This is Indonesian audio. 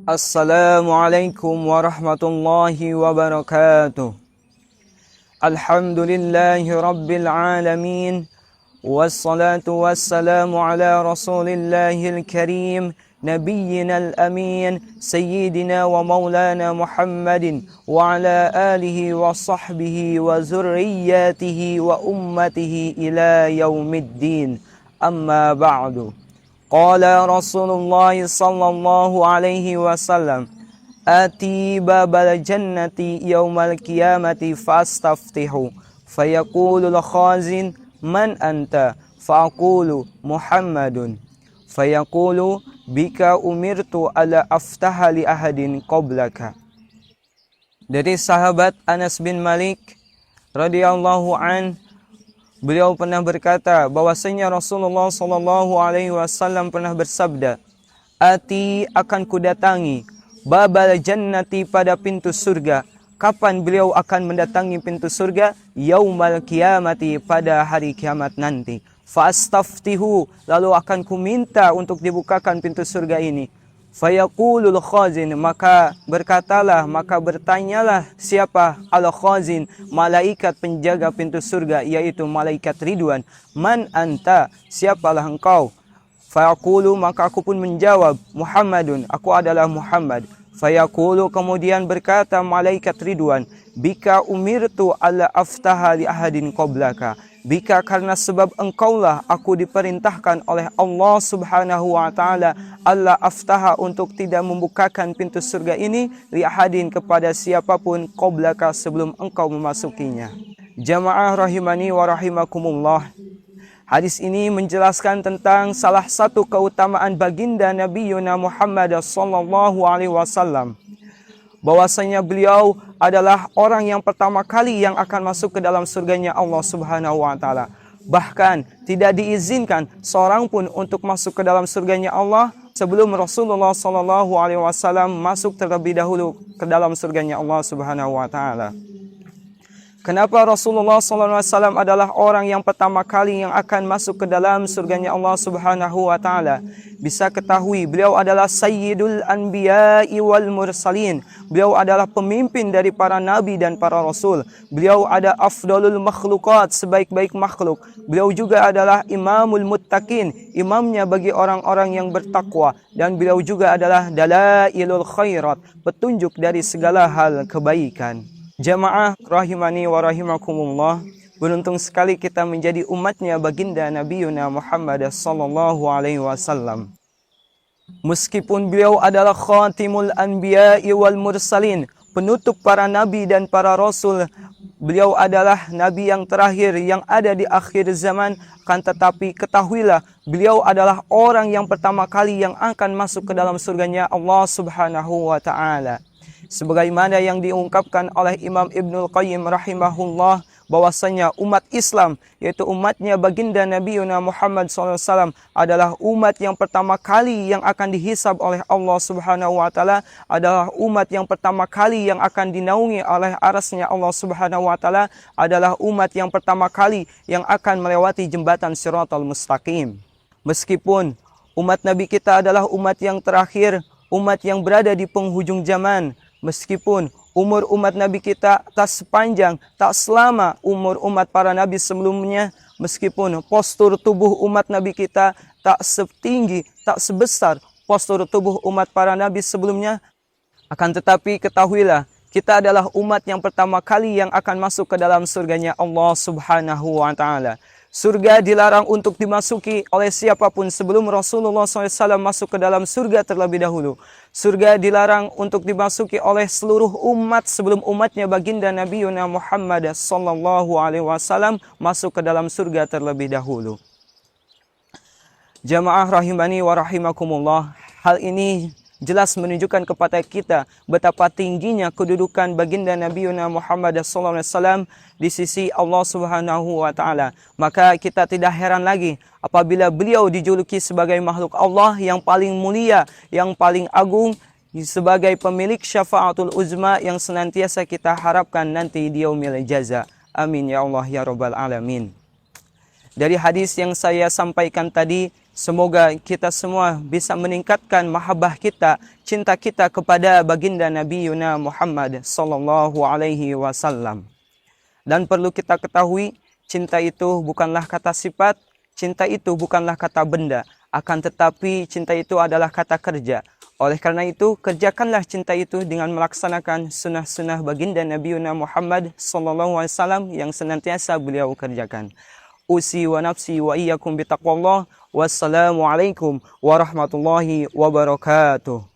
Assalamualaikum warahmatullahi wabarakatuh. Alhamdulillahi rabbil alamin. Wassalatu wassalamu ala rasulillahil karim. Nabiyyina al-amin. Sayyidina wa maulana Muhammadin. Wa ala alihi wa sahbihi wa zurriyatihi wa ummatihi ila yaumiddin. Amma ba'du. Qala Rasulullah sallallahu alaihi wasallam, ati babal jannati yaumal qiyamati fastaftihu, fayaqulul khazin man anta, faqulu Muhammadun, fayaqulu bika umirtu ala aftaha li ahadin qablaka. Dari sahabat Anas bin Malik radhiyallahu an, beliau pernah berkata bahwasanya Rasulullah sallallahu alaihi wasallam pernah bersabda, "Ati akan kudatangi babal jannati pada pintu surga." Kapan beliau akan mendatangi pintu surga? Yaumal qiyamati, pada hari kiamat nanti. Fastaftihu, lalu akan kuminta untuk dibukakan pintu surga ini. Fayaqulul khazin, maka bertanyalah siapa al-khazin, malaikat penjaga pintu surga, yaitu malaikat Ridwan. Man anta, siapalah engkau? Fayaqulu, maka aku pun menjawab, Muhammadun, aku adalah Muhammad. Fayaqulu, kemudian berkata malaikat Ridwan, bika umirtu alla aftaha li ahadin qablaka. Bika, karena sebab engkaulah aku diperintahkan oleh Allah subhanahu wa ta'ala, Allah aftaha, untuk tidak membukakan pintu surga ini, li'ahadin, kepada siapapun, qablaka, sebelum engkau memasukinya. Jamaah rahimani wa rahimakumullah. Hadis ini menjelaskan tentang salah satu keutamaan baginda Nabi Yuna Muhammad sallallahu alaihi wasallam, bahwasanya beliau adalah orang yang pertama kali yang akan masuk ke dalam surganya Allah subhanahu wa ta'ala. Bahkan tidak diizinkan seorang pun untuk masuk ke dalam surganya Allah sebelum Rasulullah sallallahu alaihi wasallam masuk terlebih dahulu ke dalam surganya Allah subhanahu wa ta'ala. Kenapa Rasulullah SAW adalah orang yang pertama kali yang akan masuk ke dalam surganya Allah Subhanahu wa ta'ala? Bisa ketahui, beliau adalah Sayyidul Anbiya'i wal Mursalin. Beliau adalah pemimpin dari para nabi dan para rasul. Beliau ada afdalul makhlukat, sebaik-baik makhluk. Beliau juga adalah Imamul Muttaqin, imamnya bagi orang-orang yang bertakwa. Dan beliau juga adalah Dalailul Khairat, petunjuk dari segala hal kebaikan. Jamaah rahimani wa rahimakumullah, beruntung sekali kita menjadi umatnya baginda Nabi Yuna Muhammad sallallahu alaihi wasallam. Meskipun beliau adalah khatimul anbiya'i wal mursalin, penutup para nabi dan para rasul, beliau adalah nabi yang terakhir yang ada di akhir zaman, kan tetapi ketahuilah, beliau adalah orang yang pertama kali yang akan masuk ke dalam surganya Allah subhanahu wa ta'ala. Sebagaimana yang diungkapkan oleh Imam Ibnul Qayyim rahimahullah, bahwasanya umat Islam, yaitu umatnya baginda Nabi Yuna Muhammad SAW, adalah umat yang pertama kali yang akan dihisab oleh Allah subhanahu wa ta'ala, adalah umat yang pertama kali yang akan dinaungi oleh arasnya Allah subhanahu wa ta'ala, adalah umat yang pertama kali yang akan melewati jembatan Siratal Mustaqim. Meskipun umat Nabi kita adalah umat yang terakhir, umat yang berada di penghujung zaman, meskipun umur umat Nabi kita tak sepanjang, tak selama umur umat para Nabi sebelumnya, meskipun postur tubuh umat Nabi kita tak setinggi, tak sebesar postur tubuh umat para Nabi sebelumnya, akan tetapi ketahuilah, kita adalah umat yang pertama kali yang akan masuk ke dalam surganya Allah subhanahu wa ta'ala. Surga dilarang untuk dimasuki oleh siapapun sebelum Rasulullah SAW masuk ke dalam surga terlebih dahulu. Surga dilarang untuk dimasuki oleh seluruh umat sebelum umatnya baginda Nabi Yuna Muhammad sallallahu alaihi wasallam masuk ke dalam surga terlebih dahulu. Jamaah rahimani wa rahimakumullah, hal ini jelas menunjukkan kepada kita betapa tingginya kedudukan baginda Nabi Yuna Muhammad SAW di sisi Allah Subhanahu wa ta'ala. Maka kita tidak heran lagi apabila beliau dijuluki sebagai makhluk Allah yang paling mulia, yang paling agung, sebagai pemilik syafaatul uzma yang senantiasa kita harapkan nanti di yaumil jaza. Amin ya Allah ya Rabbal alamin. Dari hadis yang saya sampaikan tadi, Semoga kita semua bisa meningkatkan mahabbah kita, cinta kita kepada baginda Nabi Yuna Muhammad sallallahu alaihi wasallam. Dan perlu kita ketahui, cinta itu bukanlah kata sifat, cinta itu bukanlah kata benda, akan tetapi cinta itu adalah kata kerja. Oleh karena itu, kerjakanlah cinta itu dengan melaksanakan sunnah-sunnah baginda Nabi Yuna Muhammad sallallahu alaihi wasallam yang senantiasa beliau kerjakan. Usi wa nafsi wa iyyakum bitaqwallah. Wassalamualaikum warahmatullahi wabarakatuh.